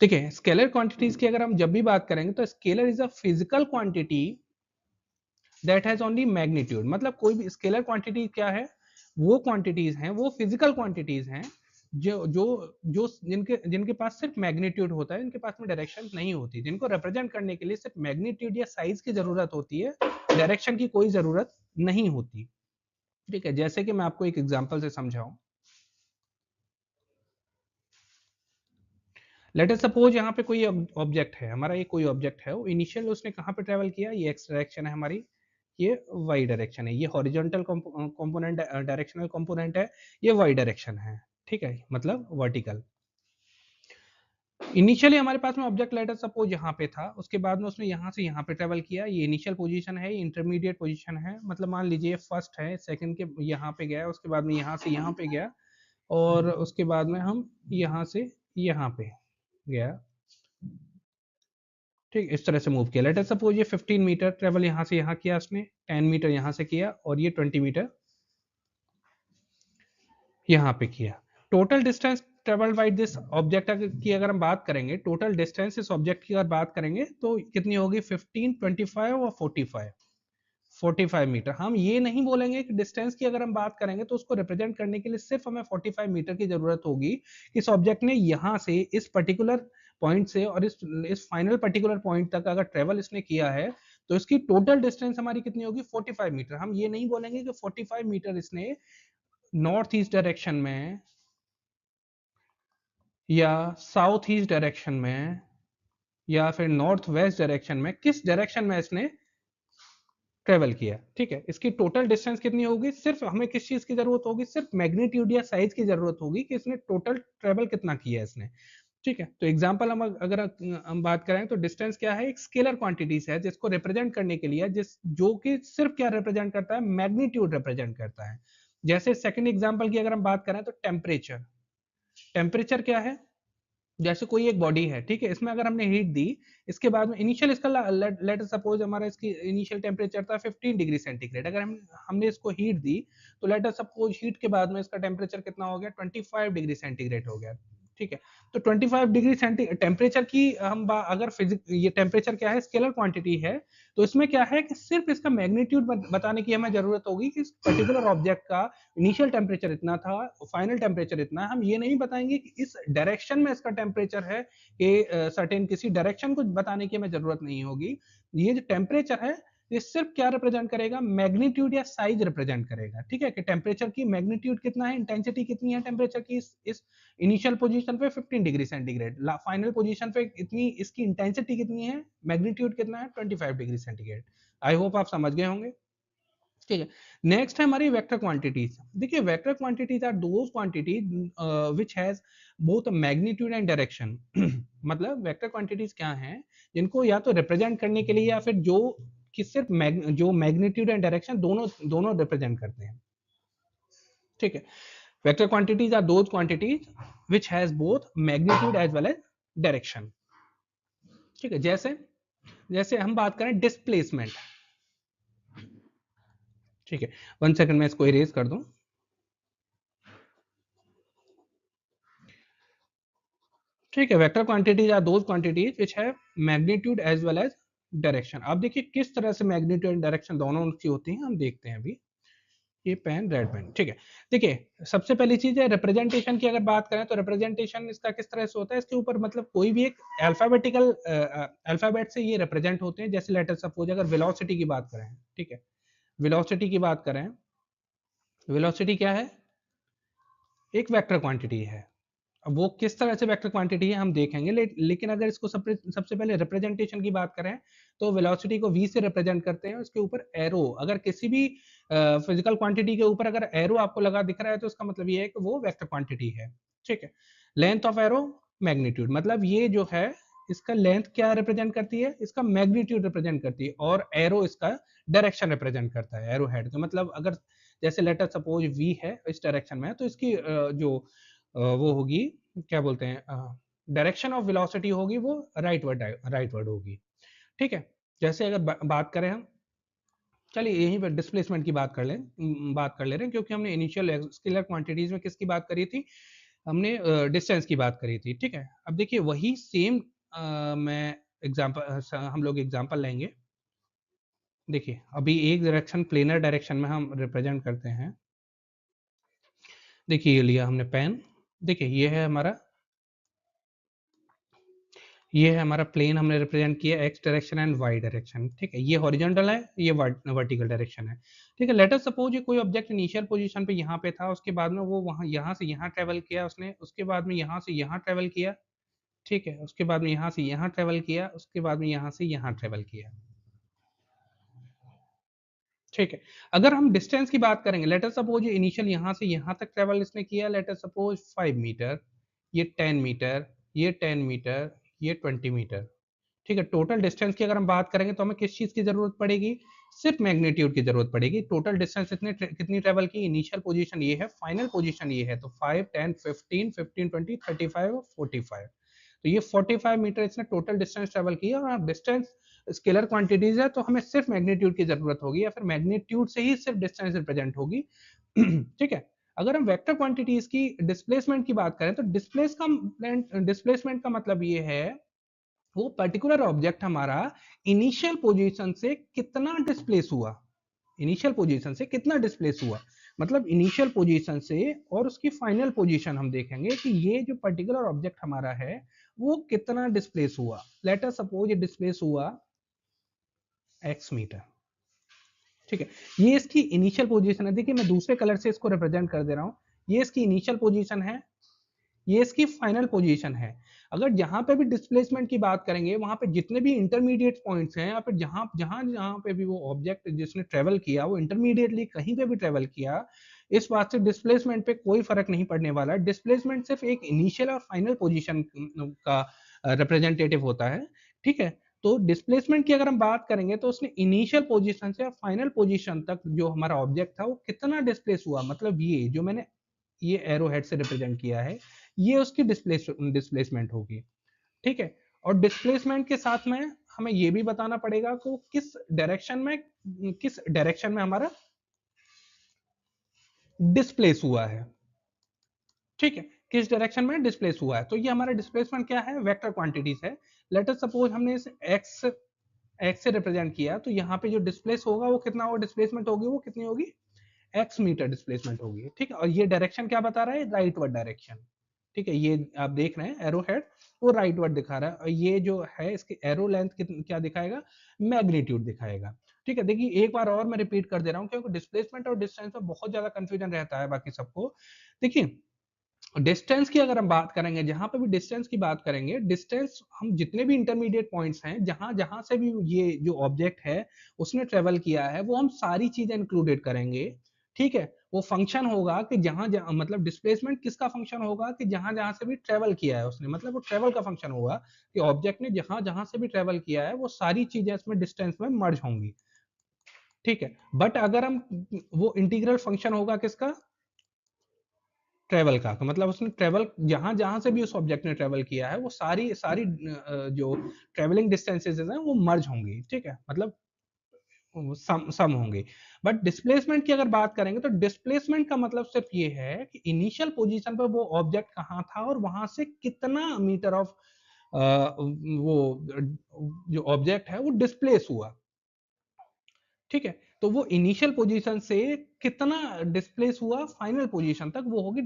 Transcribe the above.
देखिए scalar quantities की अगर हम जब भी बात करेंगे तो scalar is a physical quantity that has only magnitude. मतलब कोई भी स्केलर क्वांटिटी क्या है, वो क्वांटिटीज हैं, वो फिजिकल क्वांटिटीज हैं जो जो जो जिनके जिनके पास सिर्फ मैग्नीट्यूड होता है, जिनके पास में डायरेक्शन नहीं होती, जिनको रिप्रेजेंट करने के लिए सिर्फ मैग्नीट्यूड या साइज की जरूरत होती है, डायरेक्शन की कोई जरूरत नहीं होती। ठीक है, जैसे कि मैं आपको एक एग्जांपल से समझाऊं। लेट अस सपोज यहाँ पे कोई ऑब्जेक्ट है, हमारा ये कोई ऑब्जेक्ट है, वो इनिशियल उसने कहाँ पे ट्रेवल किया, ये एक्स डायरेक्शन है हमारी, ये वाई डायरेक्शन है, ये हॉरिजॉन्टल कंपोनेंट डायरेक्शनल कंपोनेंट है, ये वाई डायरेक्शन है। ठीक है, मतलब वर्टिकल। इनिशियली हमारे पास में ऑब्जेक्ट लेटर सपोज यहाँ पे था, उसके बाद में उसने यहाँ से यहाँ पे ट्रेवल किया, ये इनिशियल पोजीशन है, ये इंटरमीडिएट पोजीशन है, मतलब मान लीजिए फर्स्ट है, सेकंड के यहाँ पे गया, उसके बाद में यहाँ से यहाँ पे गया, और उसके बाद में हम यहाँ से यहाँ पे गया। ठीक, इस तरह से मूव किया। लेट अस सपोज ये 15 मीटर ट्रेवल यहाँ से यहाँ किया उसने, 10 मीटर यहाँ से किया, और ये 20 मीटर यहाँ पे किया। Total distance travel by this object की अगर हम बात करेंगे, टोटल डिस्टेंस इस ऑब्जेक्ट की अगर बात करेंगे तो कितनी होगी, 15, 25 और 45, 45 मीटर। हम ये नहीं बोलेंगे कि डिस्टेंस की अगर हम बात करेंगे तो उसको रिप्रेजेंट करने के लिए सिर्फ हमें 45 मीटर की जरूरत होगी। इस ऑब्जेक्ट ने यहाँ से इस पर्टिकुलर पॉइंट से और इस फाइनल पर्टिकुलर पॉइंट तक अगर ट्रेवल इसने किया है तो इसकी टोटल डिस्टेंस हमारी कितनी होगी, 45 मीटर। हम ये नहीं बोलेंगे कि 45 मीटर इसने नॉर्थ ईस्ट डायरेक्शन में या साउथ ईस्ट डायरेक्शन में या फिर नॉर्थ वेस्ट डायरेक्शन में, किस डायरेक्शन में इसने ट्रेवल किया। ठीक है, इसकी टोटल डिस्टेंस कितनी होगी, सिर्फ हमें किस चीज की जरूरत होगी, सिर्फ मैग्नीट्यूड या साइज की जरूरत होगी कि इसने टोटल ट्रेवल कितना किया है इसने। ठीक है, तो एग्जांपल हम अगर हम बात करें तो डिस्टेंस क्या है, एक स्केलर क्वांटिटीज है जिसको रिप्रेजेंट करने के लिए जो कि सिर्फ क्या रिप्रेजेंट करता है, मैग्नीट्यूड रिप्रेजेंट करता है। जैसे सेकंड एग्जांपल की अगर हम बात करें तो टेम्परेचर। टेम्परेचर क्या है, जैसे कोई एक बॉडी है, ठीक है, इसमें अगर हमने हीट दी, इसके बाद में इनिशियल इसका लेट सपोज हमारा इसकी इनिशियल टेम्परेचर था 15 डिग्री सेंटीग्रेड, अगर हमने इसको हीट दी तो लेट सपोज हीट के बाद में इसका टेम्परेचर कितना हो गया, 25 डिग्री सेंटीग्रेड हो गया। ठीक है, तो 25 डिग्री सेंटीग्रेड टेम्परेचर की हम अगर फिजिक ये टेम्परेचर क्या है, स्केलर क्वांटिटी है, तो इसमें क्या है कि सिर्फ इसका मैग्नीट्यूड बताने की हमें जरूरत होगी कि इस पर्टिकुलर ऑब्जेक्ट का इनिशियल टेम्परेचर इतना था, फाइनल टेम्परेचर इतना है। हम ये नहीं बताएंगे कि इस डायरेक्शन में इसका टेम्परेचर है, कि सर्टेन किसी डायरेक्शन को बताने की हमें जरूरत नहीं होगी। ये जो टेम्परेचर है ये सिर्फ क्या रिप्रेजेंट करेगा, मैग्नीट्यूड या साइज रिप्रेजेंट करेगा। ठीक है, कि टेम्परेचर की मैग्नीट्यूड कितना है, इंटेंसिटी कितनी है टेम्परेचर की, इस इनिशियल पोजीशन पे 15 डिग्री सेंटीग्रेड, फाइनल पोजीशन पे इतनी इसकी इंटेंसिटी कितनी है, मैग्नीट्यूड कितना है, 25 डिग्री सेंटीग्रेड। आई होप आप समझ गए होंगे। ठीक है, नेक्स्ट है हमारी वेक्टर क्वांटिटीज। देखिए vector quantities are those quantities which has both magnitude and direction. मतलब वेक्टर क्वांटिटीज क्या हैं, जिनको या तो रिप्रेजेंट करने के लिए या फिर जो कि सिर्फ जो मैग्नीट्यूड एंड डायरेक्शन दोनों दोनों रिप्रेजेंट करते हैं। ठीक है, vector quantities are those quantities which has both magnitude as well as direction. ठीक है, जैसे जैसे हम बात करें डिस्प्लेसमेंट। ठीक है, 1 सेकंड में इसको इरेज कर दूं। ठीक है, vector quantities are those quantities which have magnitude as well as direction. अब देखिए किस तरह से मैग्नीट्यूड एंड डायरेक्शन दोनों की होती हैं, हम देखते हैं अभी। ये पेन, रेड पेन। ठीक है, देखिए सबसे पहली चीज है रिप्रेजेंटेशन की अगर बात करें तो रिप्रेजेंटेशन इसका किस तरह से होता है, इसके ऊपर मतलब कोई भी एक अल्फाबेटिकल अल्फाबेट से ये रिप्रेजेंट होते हैं। जैसे लेटर सपोज अगर वेलोसिटी की बात करें, ठीक है, वेलोसिटी की बात करें, वेलोसिटी क्या है, एक वेक्टर क्वांटिटी है। अब वो किस तरह से वेक्टर क्वांटिटी है हम देखेंगे, लेकिन अगर इसको सबसे पहले रिप्रेजेंटेशन की बात करें तो वेलोसिटी को v से रिप्रेजेंट करते हैं। उसके ऊपर एरो, अगर किसी भी फिजिकल क्वांटिटी के ऊपर अगर एरो आपको लगा दिख रहा है तो इसका मतलब ये है कि वो वेक्टर क्वांटिटी है। ठीक है, लेंथ ऑफ एरो, मैग्नीट्यूड, मतलब ये जो है इसका लेंथ क्या रिप्रेजेंट करती है, इसका मैग्नीट्यूड रिप्रेजेंट करती है, और एरो इसका डायरेक्शन रिप्रेजेंट करता है, एरो हेड का मतलब अगर जैसे लेटर सपोज v है इस डायरेक्शन में है तो इसकी जो वो होगी, क्या बोलते हैं, डायरेक्शन ऑफ वेलोसिटी होगी वो राइटवर्ड होगी। ठीक है, जैसे अगर बात करें हम, चलिए यहीं पर डिस्प्लेसमेंट की बात कर ले रहे हैं, क्योंकि हमने इनिशियल स्केलर क्वांटिटीज में किसकी बात करी थी, हमने डिस्टेंस की बात करी थी, ठीक है। अब देखिए वही सेम मैं एग्जांपल हम लोग एग्जांपल लेंगे। देखिए अभी एक डायरेक्शन प्लेनर डायरेक्शन में हम रिप्रेजेंट करते हैं। देखिए ये लिया हमने पेन। देखिए ये है हमारा प्लेन, हमने रिप्रेजेंट किया X direction and Y direction, ठीक है। ये हॉरिजॉन्टल है, ये वर्टिकल डायरेक्शन है, ठीक है। लेट अस सपोज ये कोई ऑब्जेक्ट इनिशियल पोजीशन पे यहाँ पे था, उसके बाद में वो वहाँ यहाँ से यहाँ ट्रेवल किया उसने, उसके बाद में यहाँ से यहाँ ट्रेवल किया, ठीक है। उसके बाद में यहाँ से यहाँ ट्रेवल किया, उसके बाद में यहाँ से यहाँ ट्रेवल किया, ठीक है। अगर हम डिस्टेंस की बात करेंगे, लेट अस सपोज ये इनिशियल यहाँ से यहाँ तक ट्रेवल इसने किया, लेट अस सपोज 5 मीटर, ये 10 मीटर, ये 10 मीटर, ये 20 मीटर, ठीक है। टोटल डिस्टेंस की अगर हम बात करेंगे तो हमें किस चीज की जरूरत पड़ेगी? सिर्फ मैग्नीट्यूड की जरूरत पड़ेगी। टोटल डिस्टेंस कितनी ट्रेवल की? इनिशियल पोजीशन ये है, फाइनल पोजीशन ये है, तो 5 10 15 15 20 35 और 45, तो ये 45 मीटर इसने टोटल डिस्टेंस ट्रेवल किया। और डिस्टेंस स्केलर क्वांटिटीज है तो हमें सिर्फ मैग्नीट्यूड की जरूरत होगी, या फिर मैग्नीट्यूड से ही सिर्फ डिस्टेंस रिप्रेजेंट होगी ठीक है। अगर हम वेक्टर क्वांटिटीज की डिस्प्लेसमेंट की बात करें तो डिस्प्लेसमेंट का मतलब ये है वो पर्टिकुलर ऑब्जेक्ट हमारा इनिशियल पोजीशन से कितना डिस्प्लेस हुआ, इनिशियल पोजीशन से कितना डिस्प्लेस हुआ, मतलब इनिशियल पोजीशन से और उसकी फाइनल पोजीशन हम देखेंगे कि ये जो पर्टिकुलर ऑब्जेक्ट हमारा है वो कितना डिस्प्लेस हुआ। लेट अस सपोज ये डिस्प्लेस हुआ x मीटर, ठीक है। ये इसकी इनिशियल पोजीशन है। देखिए मैं दूसरे कलर से इसको रिप्रेजेंट कर दे रहा हूं, ये इसकी इनिशियल पोजीशन है, ये इसकी फाइनल पोजीशन है। अगर जहां पे भी डिस्प्लेसमेंट की बात करेंगे, वहां पे जितने भी इंटरमीडिएट पॉइंट्स हैं, या फिर जहां जहां जहां पे भी वो ऑब्जेक्ट जिसने ट्रेवल किया वो इंटरमीडिएटली कहीं पे भी ट्रेवल किया, इस बात से डिस्प्लेसमेंट पे कोई फर्क नहीं पड़ने वाला। डिस्प्लेसमेंट सिर्फ एक इनिशियल और फाइनल पोजीशन का रिप्रेजेंटेटिव होता है, ठीक है। तो डिस्प्लेसमेंट की अगर हम बात करेंगे तो उसने इनिशियल पोजीशन से फाइनल पोजीशन तक जो हमारा ऑब्जेक्ट था वो कितना डिस्प्लेस हुआ, मतलब ये जो मैंने ये एरो हेड से रिप्रेजेंट किया है, ये उसकी डिस्प्लेसमेंट होगी, ठीक है। और डिस्प्लेसमेंट के साथ में हमें ये भी बताना पड़ेगा कि वो किस डायरेक्शन में हमारा डिस्प्लेस हुआ है, ठीक है। किस डायरेक्शन में डिस्प्लेस हुआ है। तो ये हमारा डिस्प्लेसमेंट क्या है? वेक्टर क्वांटिटीज है। लेट अस सपोज हमने इस एक्स से रिप्रेजेंट किया, तो यहाँ पे जो डिस्प्लेस होगा वो कितना होगा, डिस्प्लेसमेंट होगी वो कितनी होगी, एक्स मीटर डिस्प्लेसमेंट होगी, ठीक है। और ये डायरेक्शन क्या बता रहा है? राइटवर्ड डायरेक्शन, ठीक है। ये आप देख रहे हैं एरो हेड वो राइटवर्ड दिखा रहा है, और ये जो है इसके एरो लेंथ क्या दिखाएगा? मैग्नीट्यूड दिखाएगा, ठीक है। देखिए एक बार और मैं रिपीट कर दे रहा हूँ क्योंकि डिस्प्लेसमेंट और डिस्टेंस में बहुत ज्यादा कंफ्यूजन रहता है बाकी सबको। देखिए डिस्टेंस की अगर हम बात करेंगे, जहां पे भी डिस्टेंस की बात करेंगे, डिस्टेंस हम जितने भी इंटरमीडिएट पॉइंट्स हैं, जहां जहां से भी ये जो ऑब्जेक्ट है उसने ट्रेवल किया है, वो हम सारी चीजें इंक्लूडेड करेंगे, ठीक है। वो फंक्शन होगा कि जहां जहां मतलब डिस्प्लेसमेंट किसका फंक्शन होगा कि जहां जहां से भी ट्रेवल किया है उसने, मतलब वो ट्रेवल का फंक्शन होगा कि ऑब्जेक्ट ने जहां जहां से भी ट्रेवल किया है वो सारी चीजें इसमें डिस्टेंस में मर्ज होंगी, ठीक है। बट अगर हम वो इंटीग्रल फंक्शन होगा किसका? ट्रेवल का, तो मतलब उसने ट्रेवल जहां जहां से भी उस ऑब्जेक्ट ने ट्रेवल किया है वो सारी सारी जो ट्रेवलिंग डिस्टेंसेस हैं वो मर्ज होंगी, ठीक है। मतलब सम होंगे। बट डिस्प्लेसमेंट की अगर बात करेंगे तो डिस्प्लेसमेंट का मतलब सिर्फ ये है कि इनिशियल पोजीशन पर वो ऑब्जेक्ट कहाँ था और वहां से कितना मीटर ऑफ वो जो ऑब्जेक्ट है वो डिस्प्लेस हुआ, ठीक है। तो वो इनिशियल पोजीशन से कितना डिस्प्लेस हुआ फाइनल पोजीशन तक, वो होगी